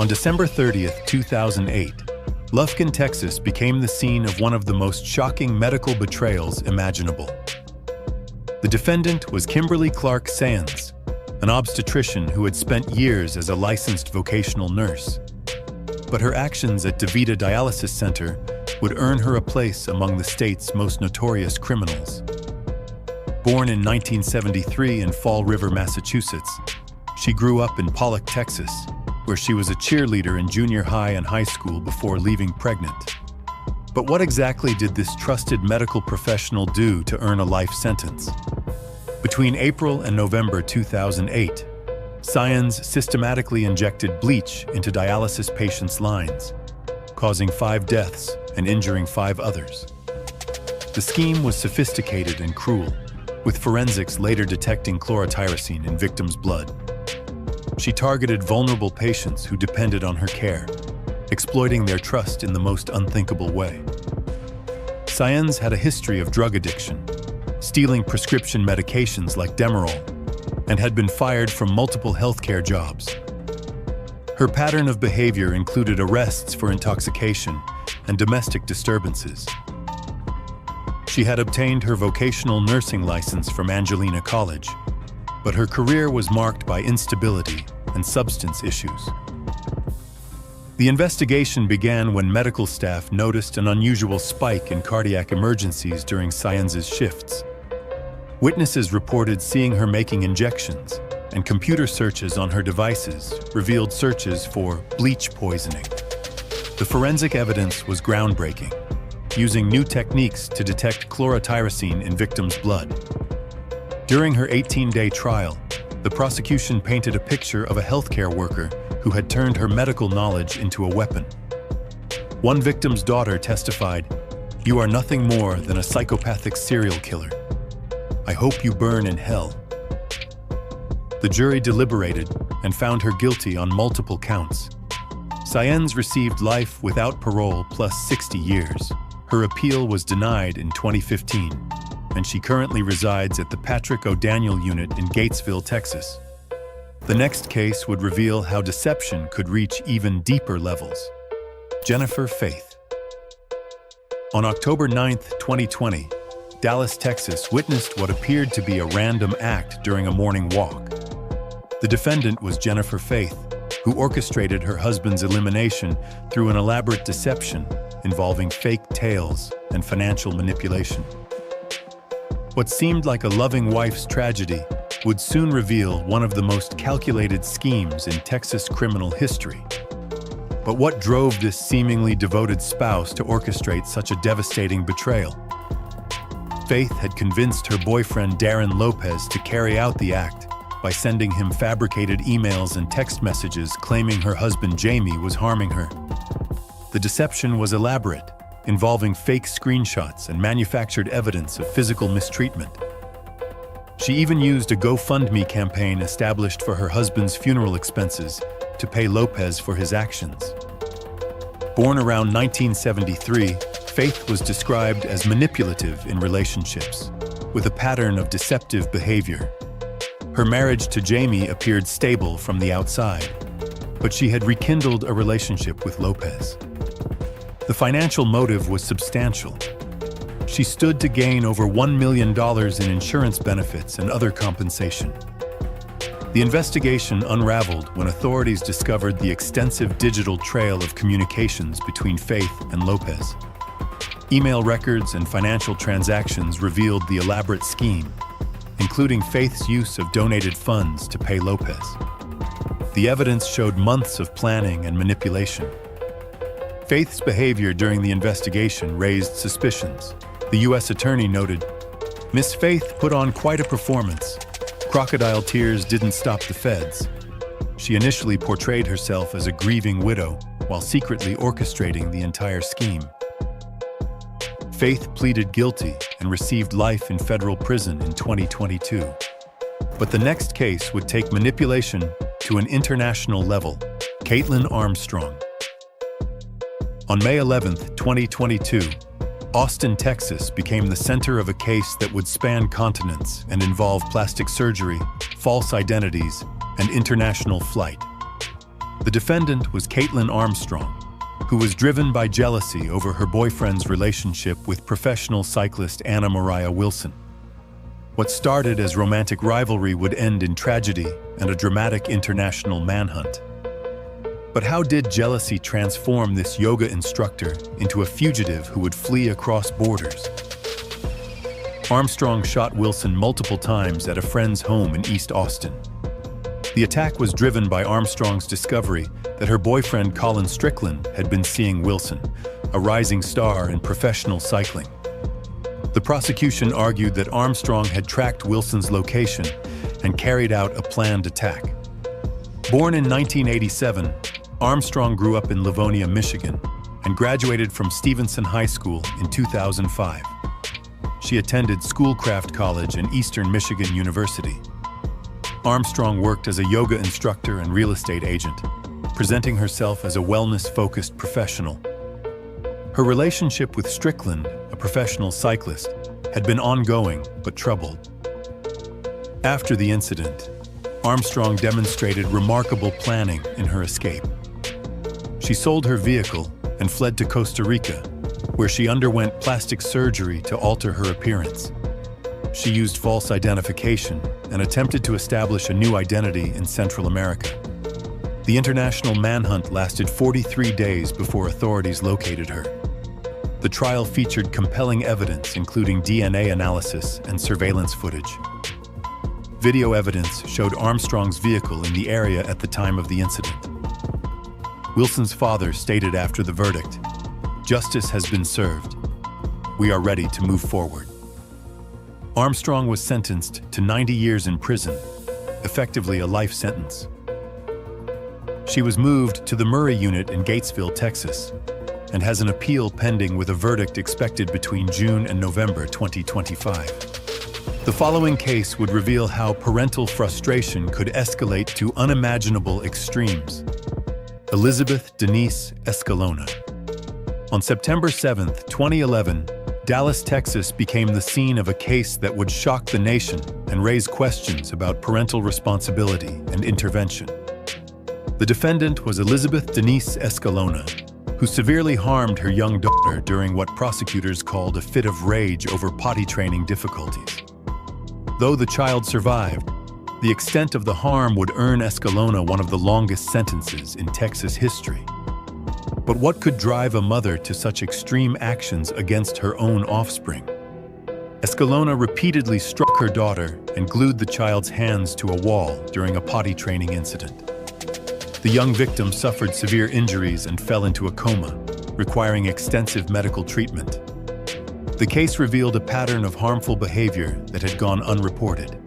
On December 30th, 2008, Lufkin, Texas became the scene of one of the most shocking medical betrayals imaginable. The defendant was Kimberly Clark Sands, an obstetrician who had spent years as a licensed vocational nurse. But her actions at DeVita Dialysis Center would earn her a place among the state's most notorious criminals. Born in 1973 in Fall River, Massachusetts, she grew up in Pollock, Texas, where she was a cheerleader in junior high and high school before leaving pregnant. But what exactly did this trusted medical professional do to earn a life sentence? Between April and November 2008, Sands systematically injected bleach into dialysis patients' lines, causing 5 deaths and injuring 5 others. The scheme was sophisticated and cruel, with forensics later detecting chlorotyrosine in victims' blood. She targeted vulnerable patients who depended on her care, exploiting their trust in the most unthinkable way. Sands had a history of drug addiction, stealing prescription medications like Demerol, and had been fired from multiple healthcare jobs. Her pattern of behavior included arrests for intoxication and domestic disturbances. She had obtained her vocational nursing license from Angelina College, but her career was marked by instability and substance issues. The investigation began when medical staff noticed an unusual spike in cardiac emergencies during Sands' shifts. Witnesses reported seeing her making injections, and computer searches on her devices revealed searches for bleach poisoning. The forensic evidence was groundbreaking, using new techniques to detect chlorotyrosine in victims' blood. During her 18-day trial, the prosecution painted a picture of a healthcare worker who had turned her medical knowledge into a weapon. One victim's daughter testified, "You are nothing more than a psychopathic serial killer. I hope you burn in hell." The jury deliberated and found her guilty on multiple counts. Sands received life without parole plus 60 years. Her appeal was denied in 2015, and she currently resides at the Patrick O'Daniel Unit in Gatesville, Texas. The next case would reveal how deception could reach even deeper levels. Jennifer Faith. On October 9, 2020, Dallas, Texas witnessed what appeared to be a random act during a morning walk. The defendant was Jennifer Faith, who orchestrated her husband's elimination through an elaborate deception involving fake tales and financial manipulation. What seemed like a loving wife's tragedy would soon reveal one of the most calculated schemes in Texas criminal history. But what drove this seemingly devoted spouse to orchestrate such a devastating betrayal? Faith had convinced her boyfriend Darren Lopez to carry out the act by sending him fabricated emails and text messages claiming her husband Jamie was harming her. The deception was elaborate, involving fake screenshots and manufactured evidence of physical mistreatment. She even used a GoFundMe campaign established for her husband's funeral expenses to pay Lopez for his actions. Born around 1973, Faith was described as manipulative in relationships, with a pattern of deceptive behavior. Her marriage to Jamie appeared stable from the outside, but she had rekindled a relationship with Lopez. The financial motive was substantial. She stood to gain over $1 million in insurance benefits and other compensation. The investigation unraveled when authorities discovered the extensive digital trail of communications between Faith and Lopez. Email records and financial transactions revealed the elaborate scheme, including Faith's use of donated funds to pay Lopez. The evidence showed months of planning and manipulation. Faith's behavior during the investigation raised suspicions. The U.S. attorney noted, "Miss Faith put on quite a performance. Crocodile tears didn't stop the feds." She initially portrayed herself as a grieving widow while secretly orchestrating the entire scheme. Faith pleaded guilty and received life in federal prison in 2022. But the next case would take manipulation to an international level. Caitlin Armstrong. On May 11, 2022, Austin, Texas became the center of a case that would span continents and involve plastic surgery, false identities, and international flight. The defendant was Caitlin Armstrong, who was driven by jealousy over her boyfriend's relationship with professional cyclist Anna Mariah Wilson. What started as romantic rivalry would end in tragedy and a dramatic international manhunt. But how did jealousy transform this yoga instructor into a fugitive who would flee across borders? Armstrong shot Wilson multiple times at a friend's home in East Austin. The attack was driven by Armstrong's discovery that her boyfriend Colin Strickland had been seeing Wilson, a rising star in professional cycling. The prosecution argued that Armstrong had tracked Wilson's location and carried out a planned attack. Born in 1987, Armstrong grew up in Livonia, Michigan, and graduated from Stevenson High School in 2005. She attended Schoolcraft College and Eastern Michigan University. Armstrong worked as a yoga instructor and real estate agent, presenting herself as a wellness-focused professional. Her relationship with Strickland, a professional cyclist, had been ongoing but troubled. After the incident, Armstrong demonstrated remarkable planning in her escape. She sold her vehicle and fled to Costa Rica, where she underwent plastic surgery to alter her appearance. She used false identification and attempted to establish a new identity in Central America. The international manhunt lasted 43 days before authorities located her. The trial featured compelling evidence, including DNA analysis and surveillance footage. Video evidence showed Armstrong's vehicle in the area at the time of the incident. Wilson's father stated after the verdict, "Justice has been served. We are ready to move forward." Armstrong was sentenced to 90 years in prison, effectively a life sentence. She was moved to the Murray unit in Gatesville, Texas, and has an appeal pending with a verdict expected between June and November 2025. The following case would reveal how parental frustration could escalate to unimaginable extremes. Elizabeth Denise Escalona. On September 7, 2011, Dallas, Texas became the scene of a case that would shock the nation and raise questions about parental responsibility and intervention. The defendant was Elizabeth Denise Escalona, who severely harmed her young daughter during what prosecutors called a fit of rage over potty training difficulties. Though the child survived, the extent of the harm would earn Escalona one of the longest sentences in Texas history. But what could drive a mother to such extreme actions against her own offspring? Escalona repeatedly struck her daughter and glued the child's hands to a wall during a potty training incident. The young victim suffered severe injuries and fell into a coma, requiring extensive medical treatment. The case revealed a pattern of harmful behavior that had gone unreported.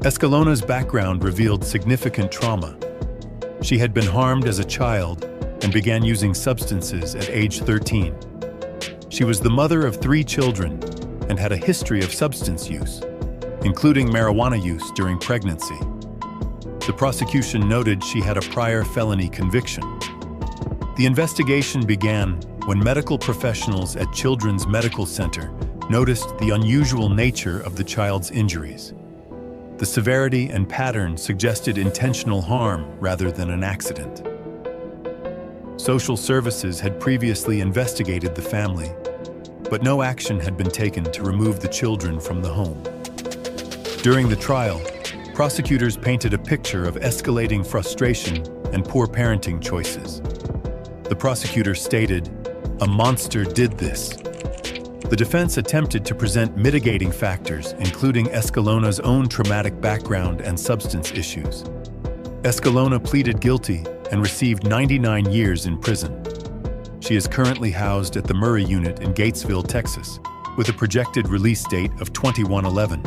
Escalona's background revealed significant trauma. She had been harmed as a child and began using substances at age 13. She was the mother of 3 children and had a history of substance use, including marijuana use during pregnancy. The prosecution noted she had a prior felony conviction. The investigation began when medical professionals at Children's Medical Center noticed the unusual nature of the child's injuries. The severity and pattern suggested intentional harm rather than an accident. Social services had previously investigated the family, but no action had been taken to remove the children from the home. During the trial, prosecutors painted a picture of escalating frustration and poor parenting choices. The prosecutor stated, "A monster did this." The defense attempted to present mitigating factors, including Escalona's own traumatic background and substance issues. Escalona pleaded guilty and received 99 years in prison. She is currently housed at the Murray unit in Gatesville, Texas, with a projected release date of 2111.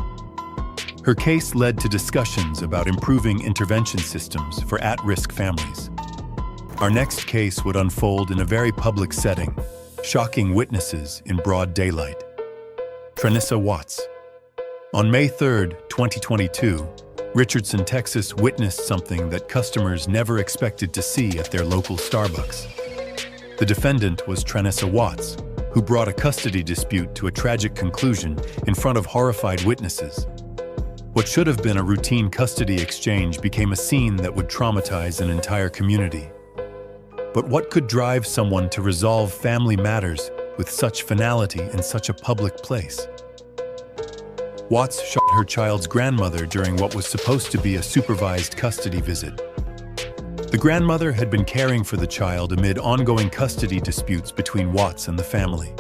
Her case led to discussions about improving intervention systems for at-risk families. Our next case would unfold in a very public setting, shocking witnesses in broad daylight. Tranissa Watts. On May 3, 2022, Richardson, Texas witnessed something that customers never expected to see at their local Starbucks. The defendant was Tranissa Watts, who brought a custody dispute to a tragic conclusion in front of horrified witnesses. What should have been a routine custody exchange became a scene that would traumatize an entire community. But what could drive someone to resolve family matters with such finality in such a public place? Watts shot her child's grandmother during what was supposed to be a supervised custody visit. The grandmother had been caring for the child amid ongoing custody disputes between Watts and the family.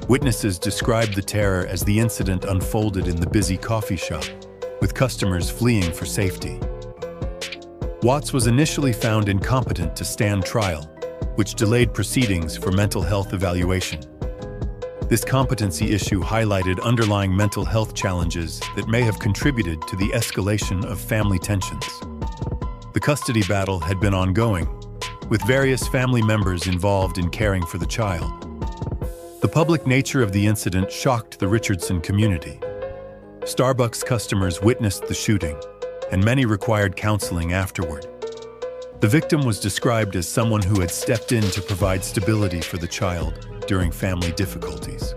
Witnesses described the terror as the incident unfolded in the busy coffee shop, with customers fleeing for safety. Watts was initially found incompetent to stand trial, which delayed proceedings for mental health evaluation. This competency issue highlighted underlying mental health challenges that may have contributed to the escalation of family tensions. The custody battle had been ongoing, with various family members involved in caring for the child. The public nature of the incident shocked the Richardson community. Starbucks customers witnessed the shooting, and many required counseling afterward. The victim was described as someone who had stepped in to provide stability for the child during family difficulties.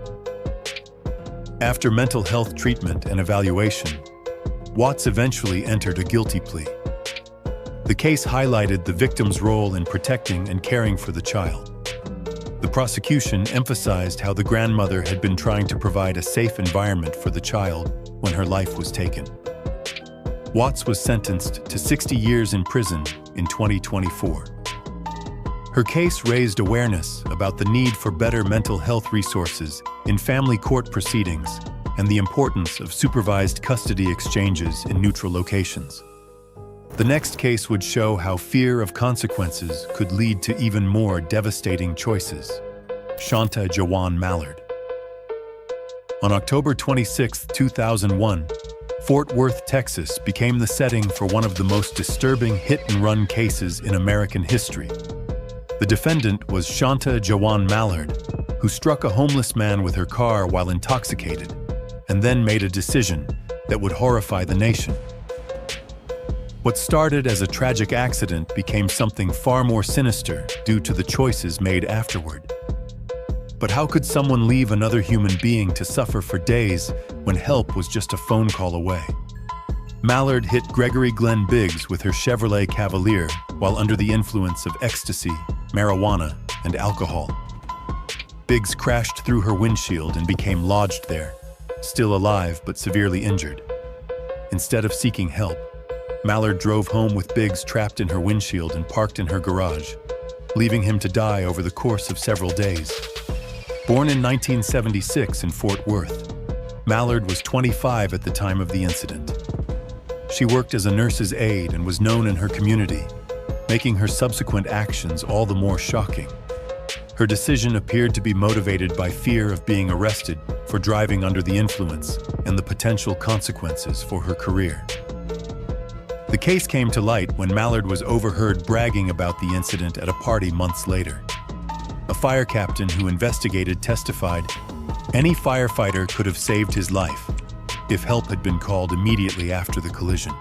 After mental health treatment and evaluation, Watts eventually entered a guilty plea. The case highlighted the victim's role in protecting and caring for the child. The prosecution emphasized how the grandmother had been trying to provide a safe environment for the child when her life was taken. Watts was sentenced to 60 years in prison in 2024. Her case raised awareness about the need for better mental health resources in family court proceedings and the importance of supervised custody exchanges in neutral locations. The next case would show how fear of consequences could lead to even more devastating choices. Shanta Jawan Mallard. On October 26, 2001, Fort Worth, Texas became the setting for one of the most disturbing hit-and-run cases in American history. The defendant was Shanta Jawan Mallard, who struck a homeless man with her car while intoxicated, and then made a decision that would horrify the nation. What started as a tragic accident became something far more sinister due to the choices made afterward. But how could someone leave another human being to suffer for days when help was just a phone call away? Mallard hit Gregory Glenn Biggs with her Chevrolet Cavalier while under the influence of ecstasy, marijuana, and alcohol. Biggs crashed through her windshield and became lodged there, still alive but severely injured. Instead of seeking help, Mallard drove home with Biggs trapped in her windshield and parked in her garage, leaving him to die over the course of several days. Born in 1976 in Fort Worth, Mallard was 25 at the time of the incident. She worked as a nurse's aide and was known in her community, making her subsequent actions all the more shocking. Her decision appeared to be motivated by fear of being arrested for driving under the influence and the potential consequences for her career. The case came to light when Mallard was overheard bragging about the incident at a party months later. A fire captain who investigated testified, "Any firefighter could have saved his life if help had been called immediately after the collision."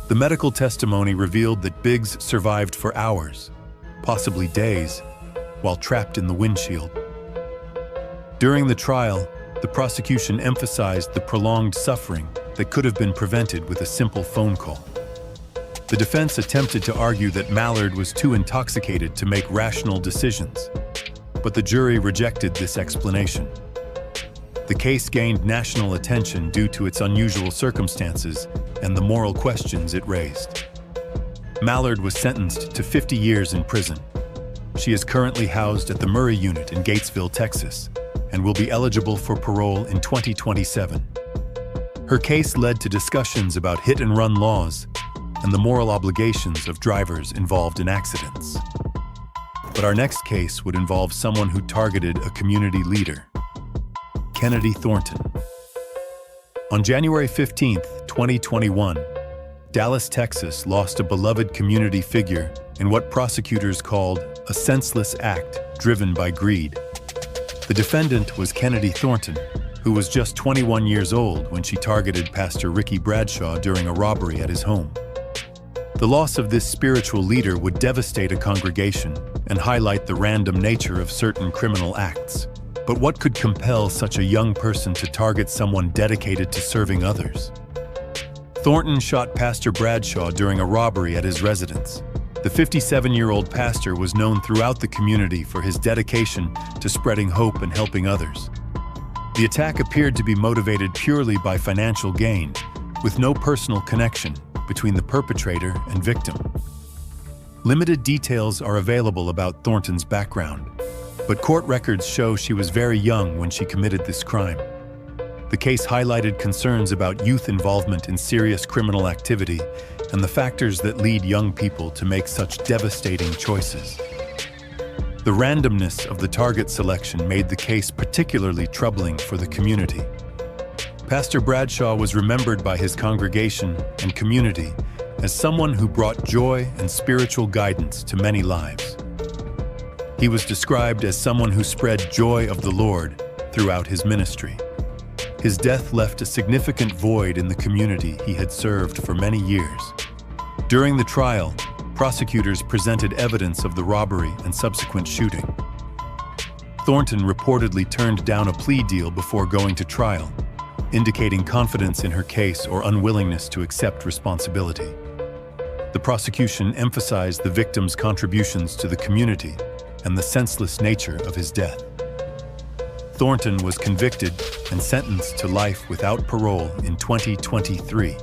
The medical testimony revealed that Biggs survived for hours, possibly days, while trapped in the windshield. During the trial, the prosecution emphasized the prolonged suffering that could have been prevented with a simple phone call. The defense attempted to argue that Mallard was too intoxicated to make rational decisions, but the jury rejected this explanation. The case gained national attention due to its unusual circumstances and the moral questions it raised. Mallard was sentenced to 50 years in prison. She is currently housed at the Murray Unit in Gatesville, Texas, and will be eligible for parole in 2027. Her case led to discussions about hit-and-run laws and the moral obligations of drivers involved in accidents. But our next case would involve someone who targeted a community leader, Kennedy Thornton. On January 15, 2021, Dallas, Texas lost a beloved community figure in what prosecutors called a senseless act driven by greed. The defendant was Kennedy Thornton, who was just 21 years old when she targeted Pastor Ricky Bradshaw during a robbery at his home. The loss of this spiritual leader would devastate a congregation and highlight the random nature of certain criminal acts. But what could compel such a young person to target someone dedicated to serving others? Thornton shot Pastor Bradshaw during a robbery at his residence. The 57-year-old pastor was known throughout the community for his dedication to spreading hope and helping others. The attack appeared to be motivated purely by financial gain, with no personal connection between the perpetrator and victim. Limited details are available about Thornton's background, but court records show she was very young when she committed this crime. The case highlighted concerns about youth involvement in serious criminal activity and the factors that lead young people to make such devastating choices. The randomness of the target selection made the case particularly troubling for the community. Pastor Bradshaw was remembered by his congregation and community as someone who brought joy and spiritual guidance to many lives. He was described as someone who spread joy of the Lord throughout his ministry. His death left a significant void in the community he had served for many years. During the trial, prosecutors presented evidence of the robbery and subsequent shooting. Thornton reportedly turned down a plea deal before going to trial, indicating confidence in her case or unwillingness to accept responsibility. The prosecution emphasized the victim's contributions to the community and the senseless nature of his death. Thornton was convicted and sentenced to life without parole in 2023.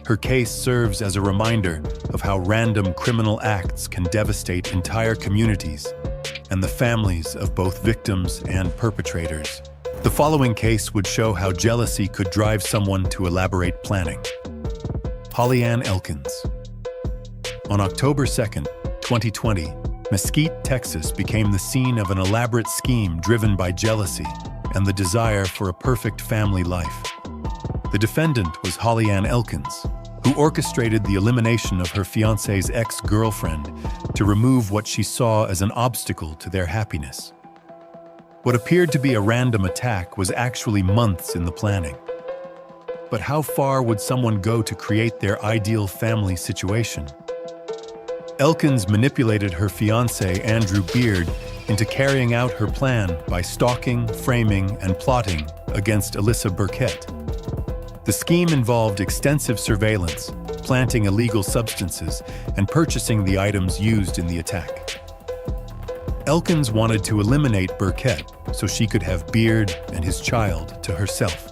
Her case serves as a reminder of how random criminal acts can devastate entire communities and the families of both victims and perpetrators. The following case would show how jealousy could drive someone to elaborate planning. Holly Ann Elkins. On October 2nd, 2020, Mesquite, Texas became the scene of an elaborate scheme driven by jealousy and the desire for a perfect family life. The defendant was Holly Ann Elkins, who orchestrated the elimination of her fiancé's ex-girlfriend to remove what she saw as an obstacle to their happiness. What appeared to be a random attack was actually months in the planning. But how far would someone go to create their ideal family situation? Elkins manipulated her fiancé, Andrew Beard, into carrying out her plan by stalking, framing, and plotting against Alyssa Burkett. The scheme involved extensive surveillance, planting illegal substances, and purchasing the items used in the attack. Elkins wanted to eliminate Burkett so she could have Beard and his child to herself.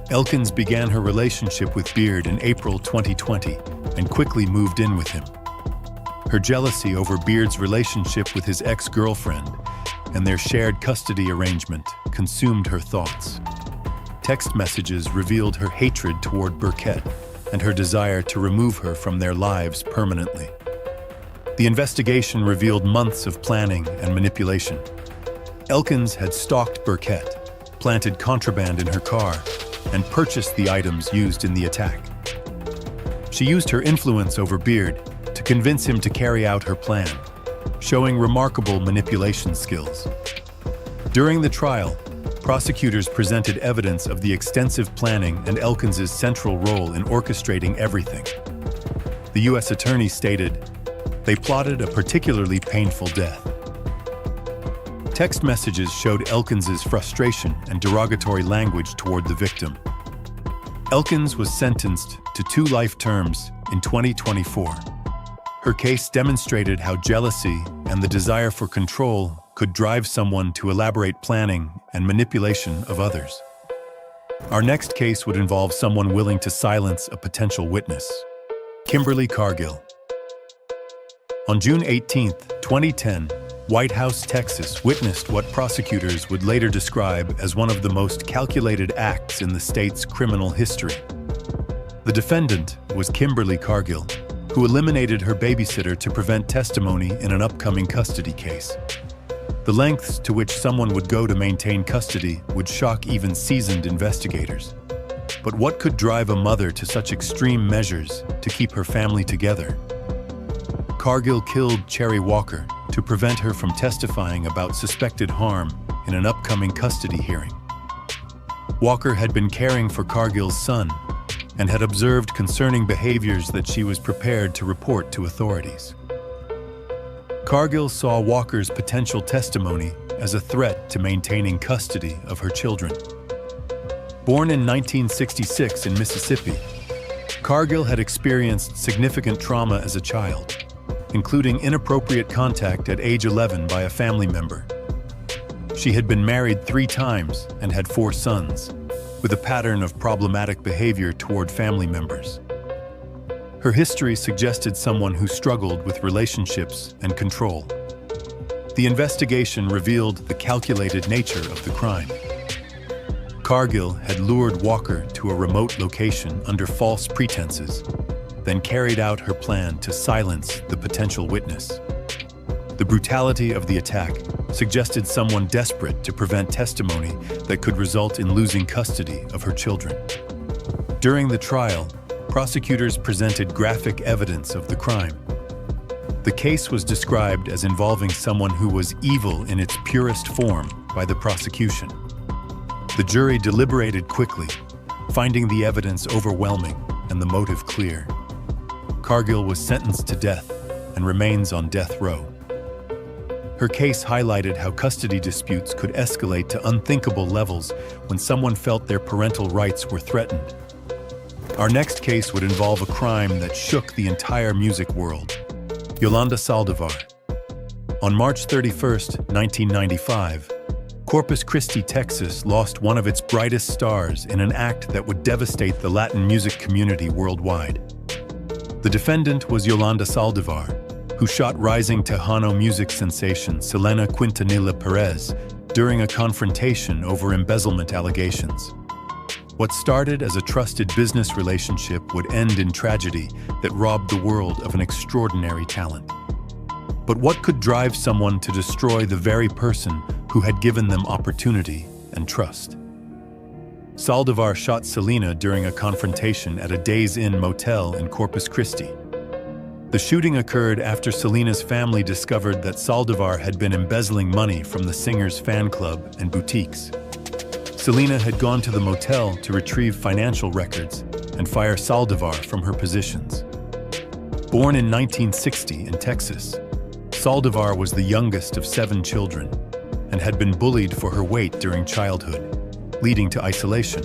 Elkins began her relationship with Beard in April 2020 and quickly moved in with him. Her jealousy over Beard's relationship with his ex-girlfriend and their shared custody arrangement consumed her thoughts. Text messages revealed her hatred toward Burkett and her desire to remove her from their lives permanently. The investigation revealed months of planning and manipulation. Elkins had stalked Burkett, planted contraband in her car, and purchased the items used in the attack. She used her influence over Beard to convince him to carry out her plan, showing remarkable manipulation skills. During the trial, prosecutors presented evidence of the extensive planning and Elkins's central role in orchestrating everything. The U.S. attorney stated, "They plotted a particularly painful death." Text messages showed Elkins's frustration and derogatory language toward the victim. Elkins was sentenced to 2 life terms in 2024. Her case demonstrated how jealousy and the desire for control could drive someone to elaborate planning and manipulation of others. Our next case would involve someone willing to silence a potential witness. Kimberly Cargill. On June 18, 2010, White House, Texas witnessed what prosecutors would later describe as one of the most calculated acts in the state's criminal history. The defendant was Kimberly Cargill, who eliminated her babysitter to prevent testimony in an upcoming custody case. The lengths to which someone would go to maintain custody would shock even seasoned investigators. But what could drive a mother to such extreme measures to keep her family together? Cargill killed Cherry Walker to prevent her from testifying about suspected harm in an upcoming custody hearing. Walker had been caring for Cargill's son and had observed concerning behaviors that she was prepared to report to authorities. Cargill saw Walker's potential testimony as a threat to maintaining custody of her children. Born in 1966 in Mississippi, Cargill had experienced significant trauma as a child, including inappropriate contact at age 11 by a family member. She had been married 3 times and had 4 sons, with a pattern of problematic behavior toward family members. Her history suggested someone who struggled with relationships and control. The investigation revealed the calculated nature of the crime. Cargill had lured Walker to a remote location under false pretenses, then carried out her plan to silence the potential witness. The brutality of the attack suggested someone desperate to prevent testimony that could result in losing custody of her children. During the trial, prosecutors presented graphic evidence of the crime. The case was described as involving someone who was evil in its purest form by the prosecution. The jury deliberated quickly, finding the evidence overwhelming and the motive clear. Cargill was sentenced to death and remains on death row. Her case highlighted how custody disputes could escalate to unthinkable levels when someone felt their parental rights were threatened. Our next case would involve a crime that shook the entire music world: Yolanda Saldivar. On March 31, 1995, Corpus Christi, Texas lost one of its brightest stars in an act that would devastate the Latin music community worldwide. The defendant was Yolanda Saldivar, who shot rising Tejano music sensation Selena Quintanilla Perez during a confrontation over embezzlement allegations. What started as a trusted business relationship would end in tragedy that robbed the world of an extraordinary talent. But what could drive someone to destroy the very person who had given them opportunity and trust? Saldivar shot Selena during a confrontation at a Days Inn motel in Corpus Christi. The shooting occurred after Selena's family discovered that Saldivar had been embezzling money from the singer's fan club and boutiques. Selena had gone to the motel to retrieve financial records and fire Saldivar from her positions. Born in 1960 in Texas, Saldivar was the youngest of 7 children and had been bullied for her weight during childhood, leading to isolation.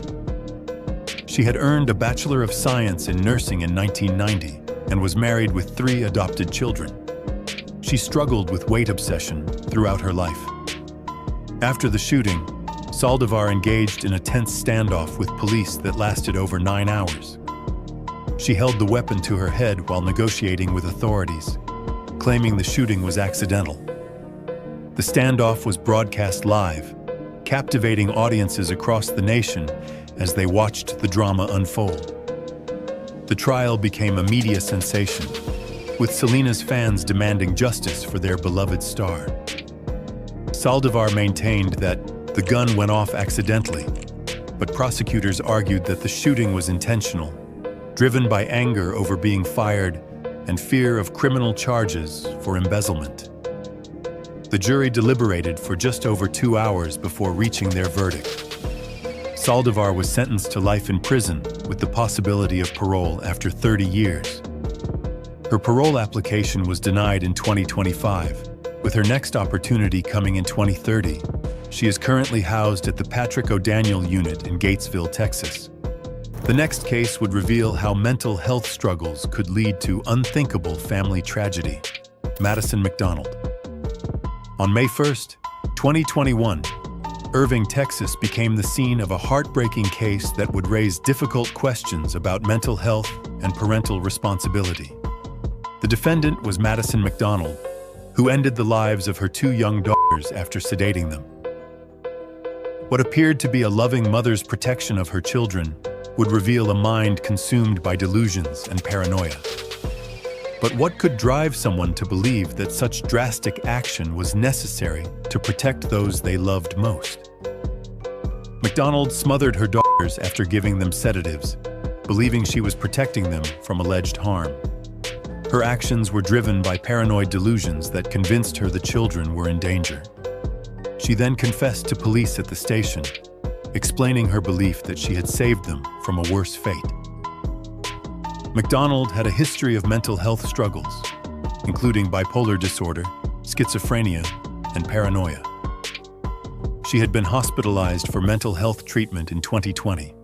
She had earned a Bachelor of Science in nursing in 1990 and was married with 3 adopted children. She struggled with weight obsession throughout her life. After the shooting, Saldivar engaged in a tense standoff with police that lasted over 9 hours. She held the weapon to her head while negotiating with authorities, claiming the shooting was accidental. The standoff was broadcast live, captivating audiences across the nation as they watched the drama unfold. The trial became a media sensation, with Selena's fans demanding justice for their beloved star. Saldivar maintained that the gun went off accidentally, but prosecutors argued that the shooting was intentional, driven by anger over being fired and fear of criminal charges for embezzlement. The jury deliberated for just over 2 hours before reaching their verdict. Saldivar was sentenced to life in prison with the possibility of parole after 30 years. Her parole application was denied in 2025, with her next opportunity coming in 2030. She is currently housed at the Patrick O'Daniel Unit in Gatesville, Texas. The next case would reveal how mental health struggles could lead to unthinkable family tragedy. Madison McDonald. On May 1st, 2021, Irving, Texas became the scene of a heartbreaking case that would raise difficult questions about mental health and parental responsibility. The defendant was Madison McDonald, who ended the lives of her 2 young daughters after sedating them. What appeared to be a loving mother's protection of her children would reveal a mind consumed by delusions and paranoia. But what could drive someone to believe that such drastic action was necessary to protect those they loved most? McDonald smothered her daughters after giving them sedatives, believing she was protecting them from alleged harm. Her actions were driven by paranoid delusions that convinced her the children were in danger. She then confessed to police at the station, explaining her belief that she had saved them from a worse fate. McDonald had a history of mental health struggles, including bipolar disorder, schizophrenia, and paranoia. She had been hospitalized for mental health treatment in 2020.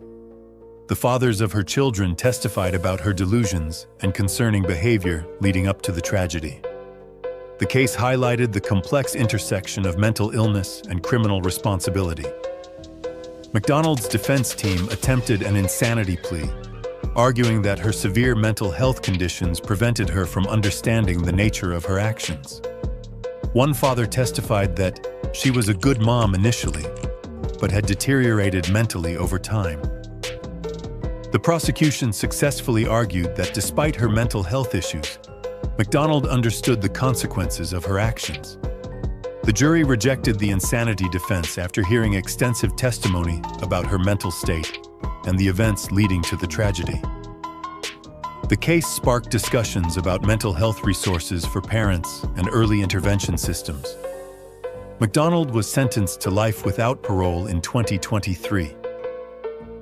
The fathers of her children testified about her delusions and concerning behavior leading up to the tragedy. The case highlighted the complex intersection of mental illness and criminal responsibility. McDonald's defense team attempted an insanity plea, arguing that her severe mental health conditions prevented her from understanding the nature of her actions. One father testified that she was a good mom initially, but had deteriorated mentally over time. The prosecution successfully argued that despite her mental health issues, McDonald understood the consequences of her actions. The jury rejected the insanity defense after hearing extensive testimony about her mental state and the events leading to the tragedy. The case sparked discussions about mental health resources for parents and early intervention systems. McDonald was sentenced to life without parole in 2023.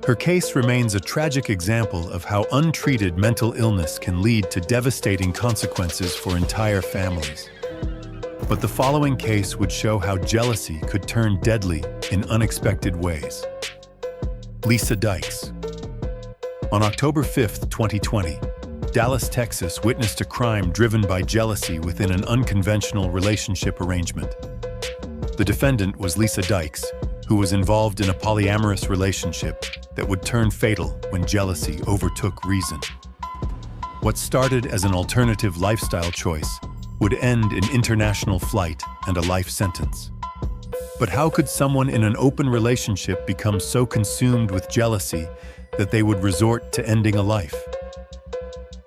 Her case remains a tragic example of how untreated mental illness can lead to devastating consequences for entire families. But the following case would show how jealousy could turn deadly in unexpected ways. Lisa Dykes. On October 5, 2020, Dallas, Texas witnessed a crime driven by jealousy within an unconventional relationship arrangement. The defendant was Lisa Dykes, who was involved in a polyamorous relationship that would turn fatal when jealousy overtook reason. What started as an alternative lifestyle choice would end in international flight and a life sentence. But how could someone in an open relationship become so consumed with jealousy that they would resort to ending a life?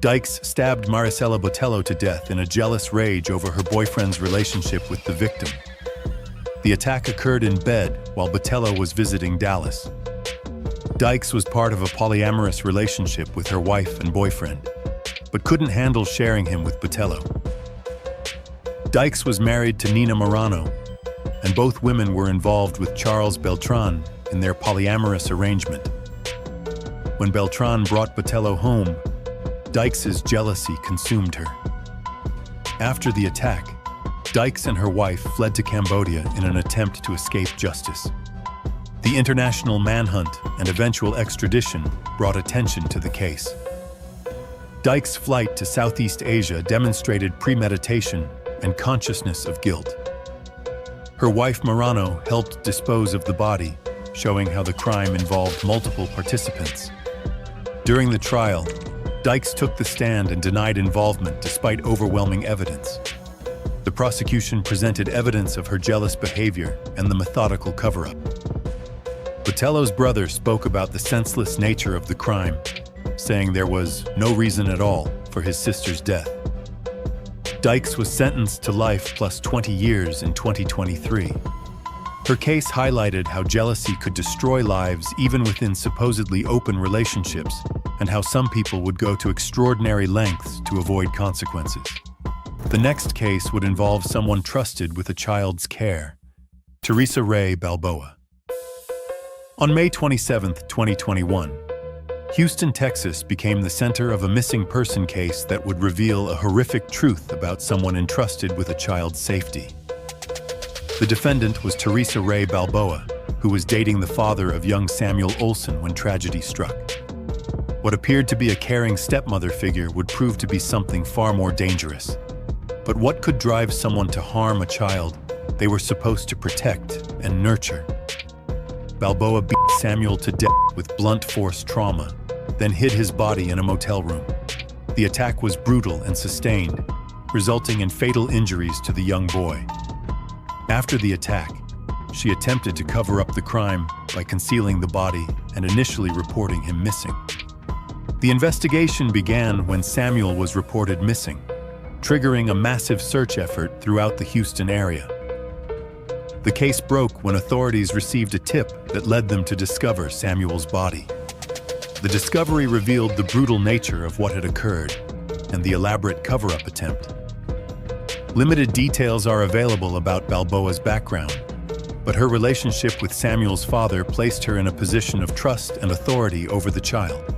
Dykes stabbed Maricela Botello to death in a jealous rage over her boyfriend's relationship with the victim. The attack occurred in bed while Botello was visiting Dallas. Dykes was part of a polyamorous relationship with her wife and boyfriend, but couldn't handle sharing him with Botello. Dykes was married to Nina Morano, and both women were involved with Charles Beltran in their polyamorous arrangement. When Beltran brought Botello home, Dykes' jealousy consumed her. After the attack, Dykes and her wife fled to Cambodia in an attempt to escape justice. The international manhunt and eventual extradition brought attention to the case. Dykes' flight to Southeast Asia demonstrated premeditation and consciousness of guilt. Her wife Morano helped dispose of the body, showing how the crime involved multiple participants. During the trial, Dykes took the stand and denied involvement despite overwhelming evidence. The prosecution presented evidence of her jealous behavior and the methodical cover-up. Botello's brother spoke about the senseless nature of the crime, saying there was no reason at all for his sister's death. Dykes was sentenced to life plus 20 years in 2023. Her case highlighted how jealousy could destroy lives even within supposedly open relationships, and how some people would go to extraordinary lengths to avoid consequences. The next case would involve someone trusted with a child's care, Teresa Ray Balboa. On May 27, 2021, Houston, Texas became the center of a missing person case that would reveal a horrific truth about someone entrusted with a child's safety. The defendant was Teresa Ray Balboa, who was dating the father of young Samuel Olson when tragedy struck. What appeared to be a caring stepmother figure would prove to be something far more dangerous. But what could drive someone to harm a child they were supposed to protect and nurture? Balboa beat Samuel to death with blunt force trauma, then hid his body in a motel room. The attack was brutal and sustained, resulting in fatal injuries to the young boy. After the attack, she attempted to cover up the crime by concealing the body and initially reporting him missing. The investigation began when Samuel was reported missing, triggering a massive search effort throughout the Houston area. The case broke when authorities received a tip that led them to discover Samuel's body. The discovery revealed the brutal nature of what had occurred and the elaborate cover-up attempt. Limited details are available about Balboa's background, but her relationship with Samuel's father placed her in a position of trust and authority over the child.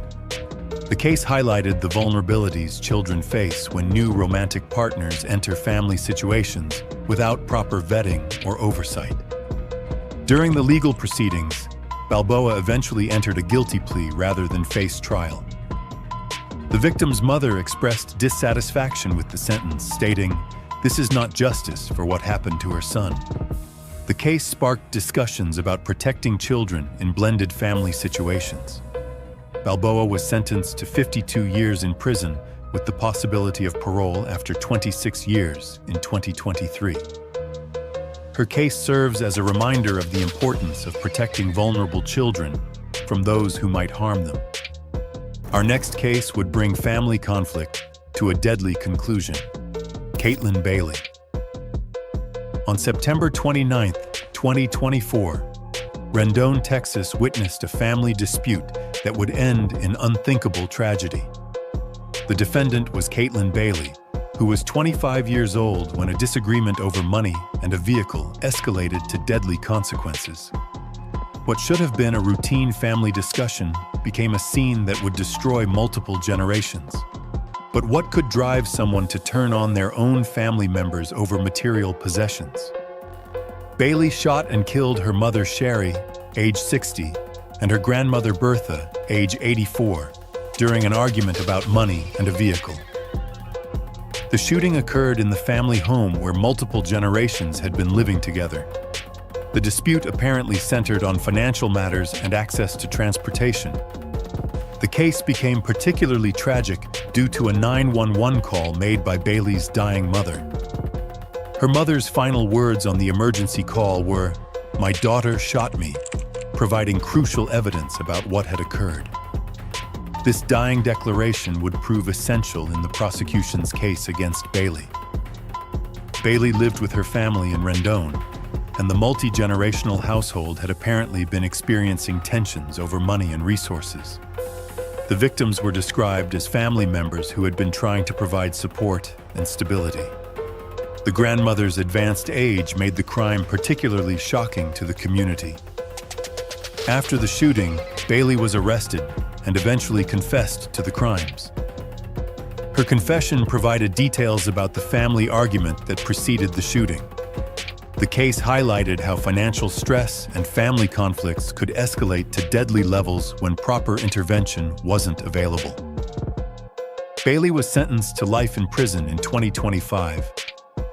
The case highlighted the vulnerabilities children face when new romantic partners enter family situations without proper vetting or oversight. During the legal proceedings, Balboa eventually entered a guilty plea rather than face trial. The victim's mother expressed dissatisfaction with the sentence, stating, "This is not justice for what happened to her son." The case sparked discussions about protecting children in blended family situations. Balboa was sentenced to 52 years in prison with the possibility of parole after 26 years in 2023. Her case serves as a reminder of the importance of protecting vulnerable children from those who might harm them. Our next case would bring family conflict to a deadly conclusion. Caitlin Bailey. On September 29, 2024, Rendon, Texas witnessed a family dispute that would end in unthinkable tragedy. The defendant was Caitlin Bailey, who was 25 years old when a disagreement over money and a vehicle escalated to deadly consequences. What should have been a routine family discussion became a scene that would destroy multiple generations. But what could drive someone to turn on their own family members over material possessions? Bailey shot and killed her mother Sherry, age 60, and her grandmother Bertha, age 84, during an argument about money and a vehicle. The shooting occurred in the family home where multiple generations had been living together. The dispute apparently centered on financial matters and access to transportation. The case became particularly tragic due to a 911 call made by Bailey's dying mother. Her mother's final words on the emergency call were, "My daughter shot me," providing crucial evidence about what had occurred. This dying declaration would prove essential in the prosecution's case against Bailey. Bailey lived with her family in Rendon, and the multi-generational household had apparently been experiencing tensions over money and resources. The victims were described as family members who had been trying to provide support and stability. The grandmother's advanced age made the crime particularly shocking to the community. After the shooting, Bailey was arrested and eventually confessed to the crimes. Her confession provided details about the family argument that preceded the shooting. The case highlighted how financial stress and family conflicts could escalate to deadly levels when proper intervention wasn't available. Bailey was sentenced to life in prison in 2025,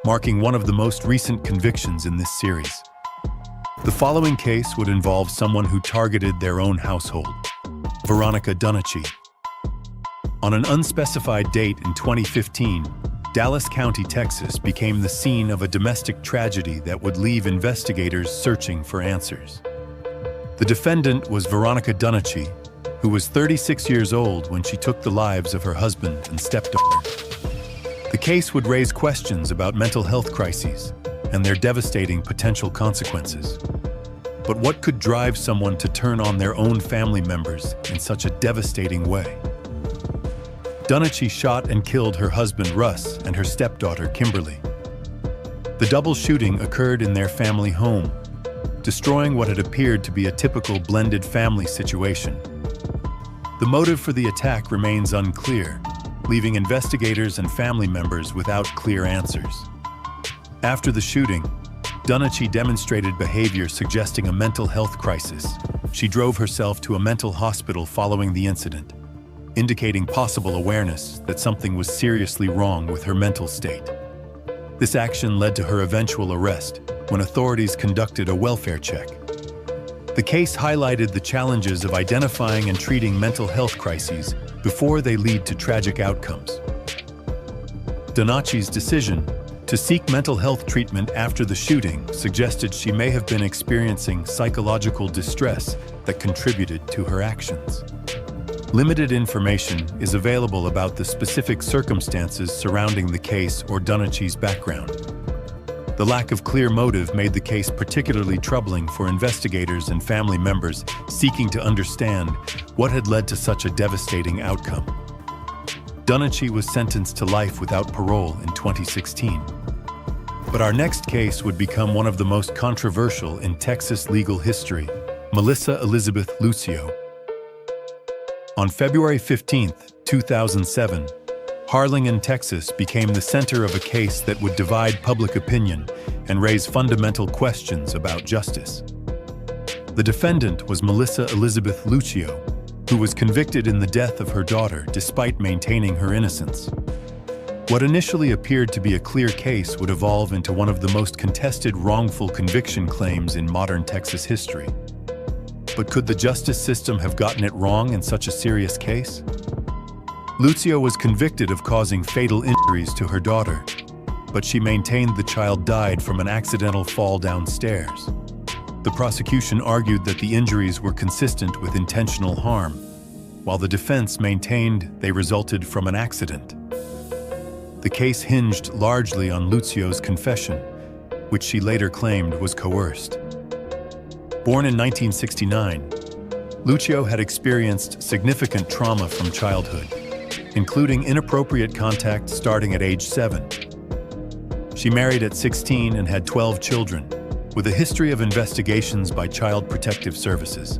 marking one of the most recent convictions in this series. The following case would involve someone who targeted their own household, Veronica Dunicci. On an unspecified date in 2015, Dallas County, Texas became the scene of a domestic tragedy that would leave investigators searching for answers. The defendant was Veronica Dunicci, who was 36 years old when she took the lives of her husband and stepdaughter. The case would raise questions about mental health crises and their devastating potential consequences. But what could drive someone to turn on their own family members in such a devastating way? Dunicci shot and killed her husband Russ and her stepdaughter Kimberly. The double shooting occurred in their family home, destroying what had appeared to be a typical blended family situation. The motive for the attack remains unclear, leaving investigators and family members without clear answers. After the shooting, Dunicci demonstrated behavior suggesting a mental health crisis. She drove herself to a mental hospital following the incident, indicating possible awareness that something was seriously wrong with her mental state. This action led to her eventual arrest when authorities conducted a welfare check. The case highlighted the challenges of identifying and treating mental health crises before they lead to tragic outcomes. Dunicci's decision to seek mental health treatment after the shooting suggested she may have been experiencing psychological distress that contributed to her actions. Limited information is available about the specific circumstances surrounding the case or Dunicci's background. The lack of clear motive made the case particularly troubling for investigators and family members seeking to understand what had led to such a devastating outcome. Dunicci was sentenced to life without parole in 2016. But our next case would become one of the most controversial in Texas legal history, Melissa Elizabeth Lucio. On February 15, 2007, Harlingen, Texas became the center of a case that would divide public opinion and raise fundamental questions about justice. The defendant was Melissa Elizabeth Lucio, who was convicted in the death of her daughter despite maintaining her innocence. What initially appeared to be a clear case would evolve into one of the most contested wrongful conviction claims in modern Texas history. But could the justice system have gotten it wrong in such a serious case? Lucio was convicted of causing fatal injuries to her daughter, but she maintained the child died from an accidental fall downstairs. The prosecution argued that the injuries were consistent with intentional harm, while the defense maintained they resulted from an accident. The case hinged largely on Lucio's confession, which she later claimed was coerced. Born in 1969, Lucio had experienced significant trauma from childhood, including inappropriate contact starting at age 7. She married at 16 and had 12 children, with a history of investigations by Child Protective Services.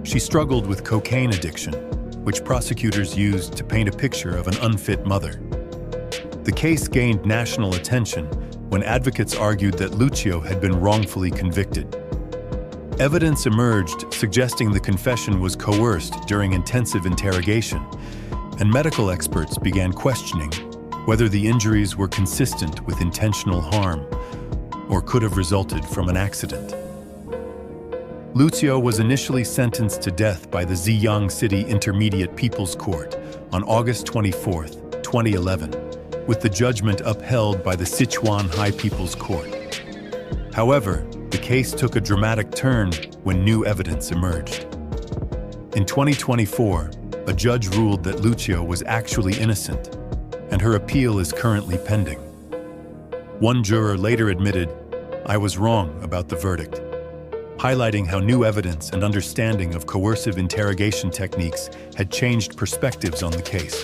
She struggled with cocaine addiction, which prosecutors used to paint a picture of an unfit mother. The case gained national attention when advocates argued that Lucio had been wrongfully convicted. Evidence emerged suggesting the confession was coerced during intensive interrogation, and medical experts began questioning whether the injuries were consistent with intentional harm or could have resulted from an accident. Lucio was initially sentenced to death by the Ziyang City Intermediate People's Court on August 24, 2011, with the judgment upheld by the Sichuan High People's Court. However, the case took a dramatic turn when new evidence emerged. In 2024, a judge ruled that Lucio was actually innocent, and her appeal is currently pending. One juror later admitted, "I was wrong about the verdict," highlighting how new evidence and understanding of coercive interrogation techniques had changed perspectives on the case.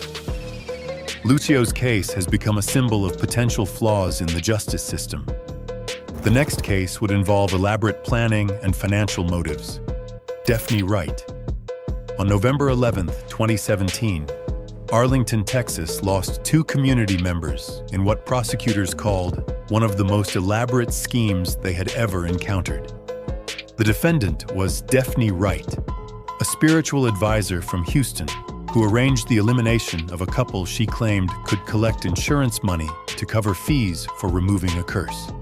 Lucio's case has become a symbol of potential flaws in the justice system. The next case would involve elaborate planning and financial motives. Daphne Wright. On November 11, 2017, Arlington, Texas lost 2 community members in what prosecutors called one of the most elaborate schemes they had ever encountered. The defendant was Daphne Wright, a spiritual advisor from Houston who arranged the elimination of a couple she claimed could collect insurance money to cover fees for removing a curse.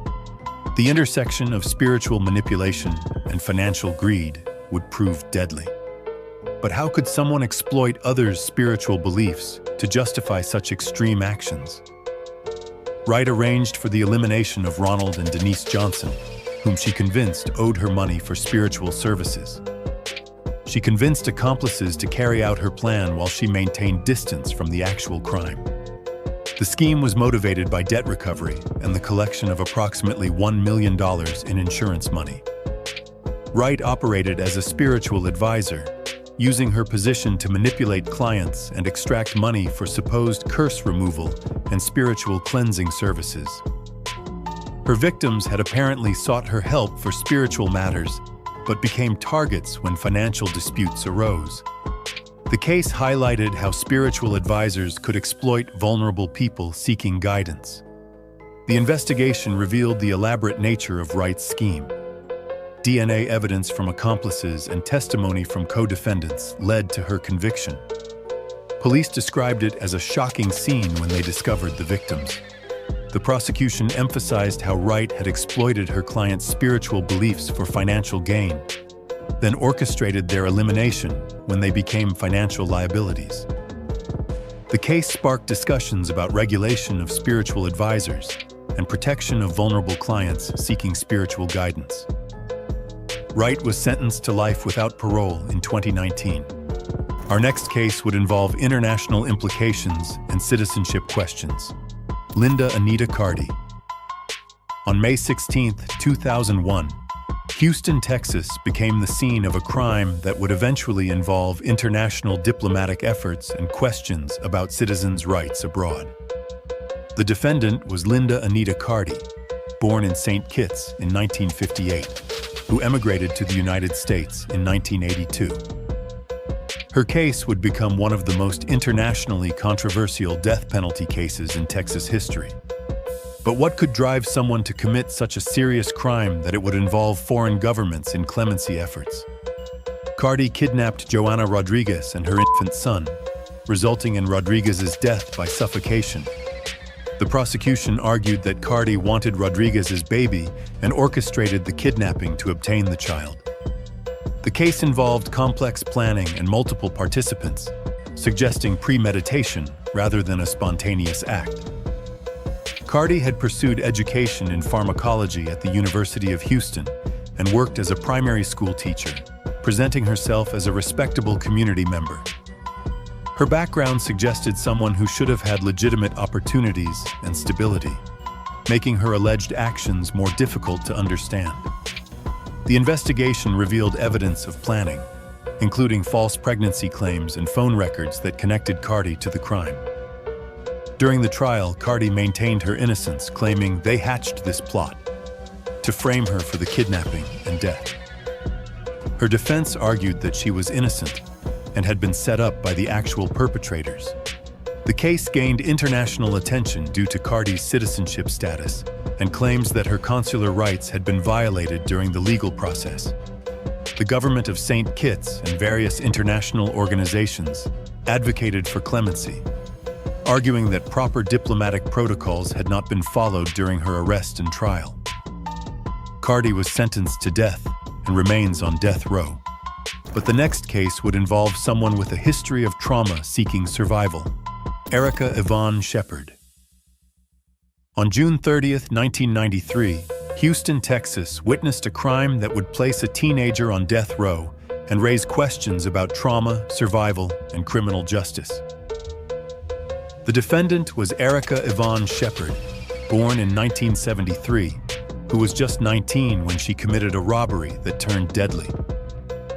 The intersection of spiritual manipulation and financial greed would prove deadly. But how could someone exploit others' spiritual beliefs to justify such extreme actions? Wright arranged for the elimination of Ronald and Denise Johnson, whom she convinced owed her money for spiritual services. She convinced accomplices to carry out her plan while she maintained distance from the actual crime. The scheme was motivated by debt recovery and the collection of approximately $1 million in insurance money. Wright operated as a spiritual advisor, using her position to manipulate clients and extract money for supposed curse removal and spiritual cleansing services. Her victims had apparently sought her help for spiritual matters, but became targets when financial disputes arose. The case highlighted how spiritual advisors could exploit vulnerable people seeking guidance. The investigation revealed the elaborate nature of Wright's scheme. DNA evidence from accomplices and testimony from co-defendants led to her conviction. Police described it as a shocking scene when they discovered the victims. The prosecution emphasized how Wright had exploited her clients' spiritual beliefs for financial gain, then orchestrated their elimination when they became financial liabilities. The case sparked discussions about regulation of spiritual advisors and protection of vulnerable clients seeking spiritual guidance. Wright was sentenced to life without parole in 2019. Our next case would involve international implications and citizenship questions. Linda Anita Carty. On May 16, 2001, Houston, Texas became the scene of a crime that would eventually involve international diplomatic efforts and questions about citizens' rights abroad. The defendant was Linda Anita Carty, born in St. Kitts in 1958, who emigrated to the United States in 1982. Her case would become one of the most internationally controversial death penalty cases in Texas history. But what could drive someone to commit such a serious crime that it would involve foreign governments in clemency efforts? Cardi kidnapped Joanna Rodriguez and her infant son, resulting in Rodriguez's death by suffocation. The prosecution argued that Cardi wanted Rodriguez's baby and orchestrated the kidnapping to obtain the child. The case involved complex planning and multiple participants, suggesting premeditation rather than a spontaneous act. Cardi had pursued education in pharmacology at the University of Houston and worked as a primary school teacher, presenting herself as a respectable community member. Her background suggested someone who should have had legitimate opportunities and stability, making her alleged actions more difficult to understand. The investigation revealed evidence of planning, including false pregnancy claims and phone records that connected Cardi to the crime. During the trial, Cardi maintained her innocence, claiming they hatched this plot to frame her for the kidnapping and death. Her defense argued that she was innocent and had been set up by the actual perpetrators. The case gained international attention due to Cardi's citizenship status and claims that her consular rights had been violated during the legal process. The government of St. Kitts and various international organizations advocated for clemency, arguing that proper diplomatic protocols had not been followed during her arrest and trial. Cardi was sentenced to death and remains on death row. But the next case would involve someone with a history of trauma seeking survival, Erica Yvonne Shepard. On June 30th, 1993, Houston, Texas witnessed a crime that would place a teenager on death row and raise questions about trauma, survival, and criminal justice. The defendant was Erica Yvonne Shepard, born in 1973, who was just 19 when she committed a robbery that turned deadly.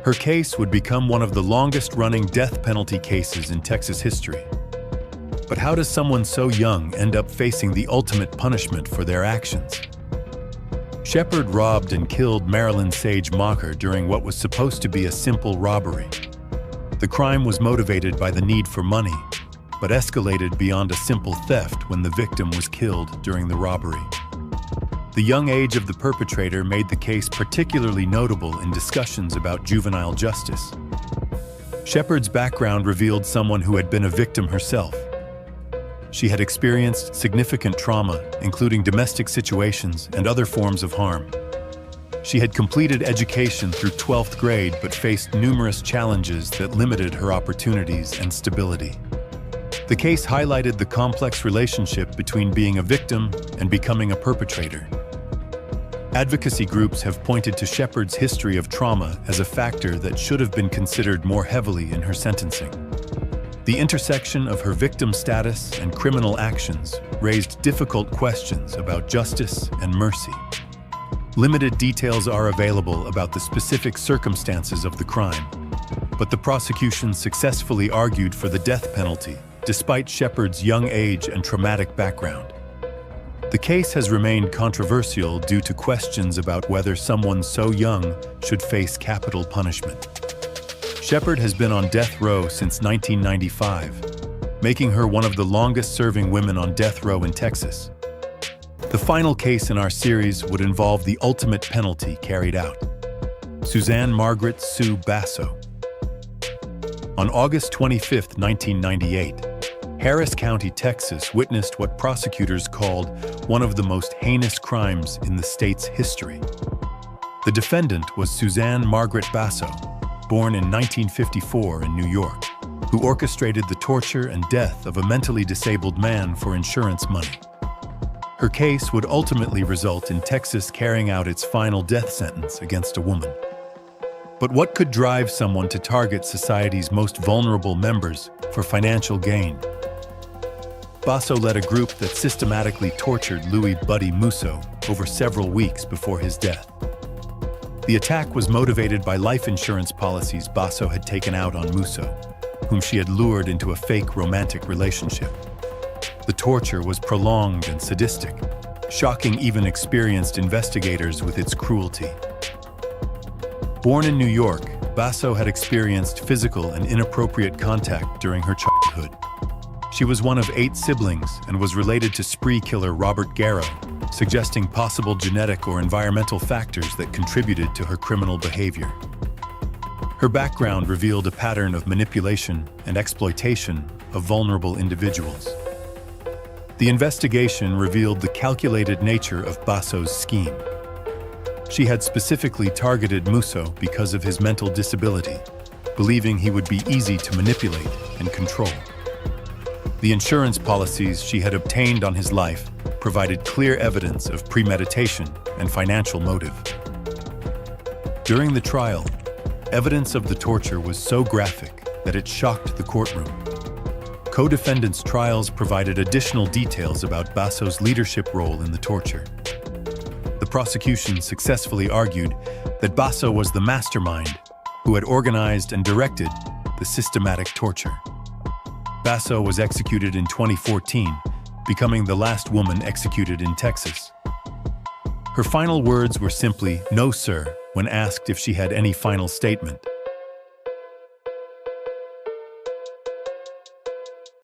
Her case would become one of the longest-running death penalty cases in Texas history. But how does someone so young end up facing the ultimate punishment for their actions? Shepard robbed and killed Marilyn Sage Mocker during what was supposed to be a simple robbery. The crime was motivated by the need for money, but escalated beyond a simple theft when the victim was killed during the robbery. The young age of the perpetrator made the case particularly notable in discussions about juvenile justice. Shepard's background revealed someone who had been a victim herself. She had experienced significant trauma, including domestic situations and other forms of harm. She had completed education through 12th grade but faced numerous challenges that limited her opportunities and stability. The case highlighted the complex relationship between being a victim and becoming a perpetrator. Advocacy groups have pointed to Shepard's history of trauma as a factor that should have been considered more heavily in her sentencing. The intersection of her victim status and criminal actions raised difficult questions about justice and mercy. Limited details are available about the specific circumstances of the crime, but the prosecution successfully argued for the death penalty despite Shepard's young age and traumatic background. The case has remained controversial due to questions about whether someone so young should face capital punishment. Shepard has been on death row since 1995, making her one of the longest-serving women on death row in Texas. The final case in our series would involve the ultimate penalty carried out: Suzanne Margaret Sue Basso. On August 25, 1998, Harris County, Texas witnessed what prosecutors called one of the most heinous crimes in the state's history. The defendant was Suzanne Margaret Basso, born in 1954 in New York, who orchestrated the torture and death of a mentally disabled man for insurance money. Her case would ultimately result in Texas carrying out its final death sentence against a woman. But what could drive someone to target society's most vulnerable members for financial gain? Basso led a group that systematically tortured Louis Buddy Musso over several weeks before his death. The attack was motivated by life insurance policies Basso had taken out on Musso, whom she had lured into a fake romantic relationship. The torture was prolonged and sadistic, shocking even experienced investigators with its cruelty. Born in New York, Basso had experienced physical and inappropriate contact during her childhood. She was one of 8 siblings and was related to spree killer Robert Garrow, suggesting possible genetic or environmental factors that contributed to her criminal behavior. Her background revealed a pattern of manipulation and exploitation of vulnerable individuals. The investigation revealed the calculated nature of Basso's scheme. She had specifically targeted Musso because of his mental disability, believing he would be easy to manipulate and control. The insurance policies she had obtained on his life provided clear evidence of premeditation and financial motive. During the trial, evidence of the torture was so graphic that it shocked the courtroom. Co-defendants' trials provided additional details about Basso's leadership role in the torture. The prosecution successfully argued that Basso was the mastermind who had organized and directed the systematic torture. Basso was executed in 2014, becoming the last woman executed in Texas. Her final words were simply, "No, sir," when asked if she had any final statement.